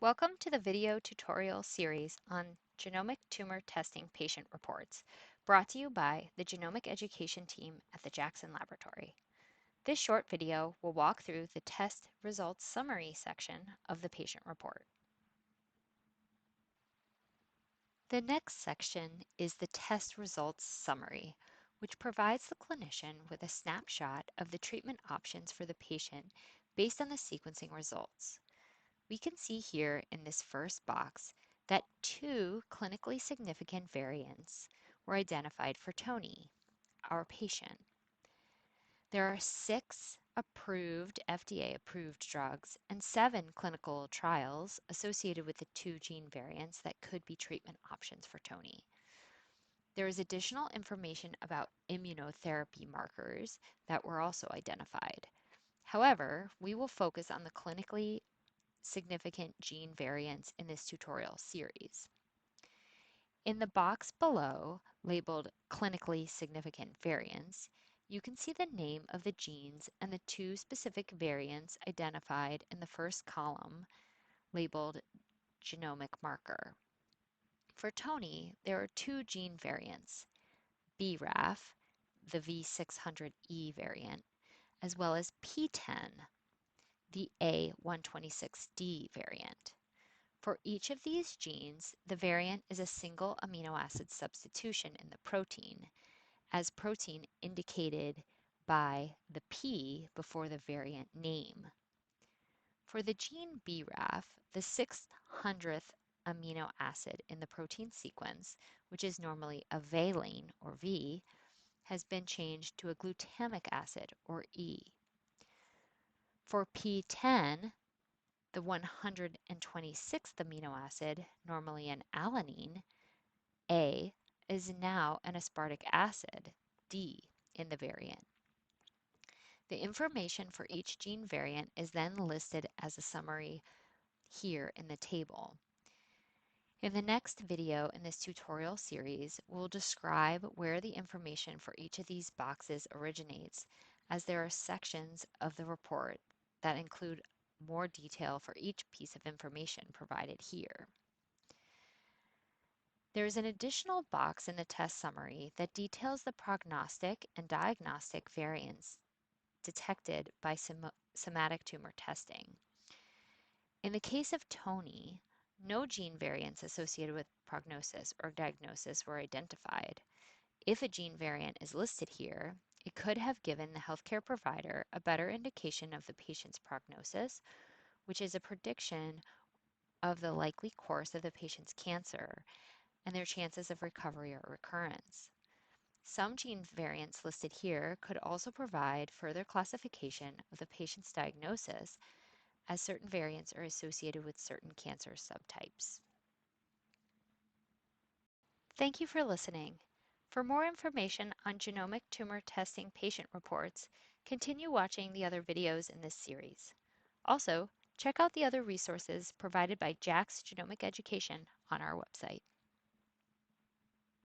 Welcome to the video tutorial series on genomic tumor testing patient reports, brought to you by the Genomic Education team at the Jackson Laboratory. This short video will walk through the test results summary section of the patient report. The next section is the test results summary, which provides the clinician with a snapshot of the treatment options for the patient based on the sequencing results. We can see here in this first box that two clinically significant variants were identified for Tony, our patient. There are 6 approved FDA-approved drugs and 7 clinical trials associated with the 2 gene variants that could be treatment options for Tony. There is additional information about immunotherapy markers that were also identified. However, we will focus on the clinically significant gene variants in this tutorial series. In the box below, labeled Clinically Significant Variants, you can see the name of the genes and the 2 specific variants identified in the first column, labeled Genomic Marker. For Tony, there are 2 gene variants, BRAF, the V600E variant, as well as P10, the A126D variant. For each of these genes, the variant is a single amino acid substitution in the protein, as protein indicated by the P before the variant name. For the gene BRAF, the 600th amino acid in the protein sequence, which is normally a valine or V, has been changed to a glutamic acid or E. For P10, the 126th amino acid, normally an alanine, A, is now an aspartic acid, D, in the variant. The information for each gene variant is then listed as a summary here in the table. In the next video in this tutorial series, we'll describe where the information for each of these boxes originates, as there are sections of the report that include more detail for each piece of information provided here. There is an additional box in the test summary that details the prognostic and diagnostic variants detected by somatic tumor testing. In the case of Tony, no gene variants associated with prognosis or diagnosis were identified. If a gene variant is listed here, it could have given the healthcare provider a better indication of the patient's prognosis, which is a prediction of the likely course of the patient's cancer and their chances of recovery or recurrence. Some gene variants listed here could also provide further classification of the patient's diagnosis, as certain variants are associated with certain cancer subtypes. Thank you for listening. For more information on genomic tumor testing patient reports, continue watching the other videos in this series. Also, check out the other resources provided by Jack's Genomic Education on our website.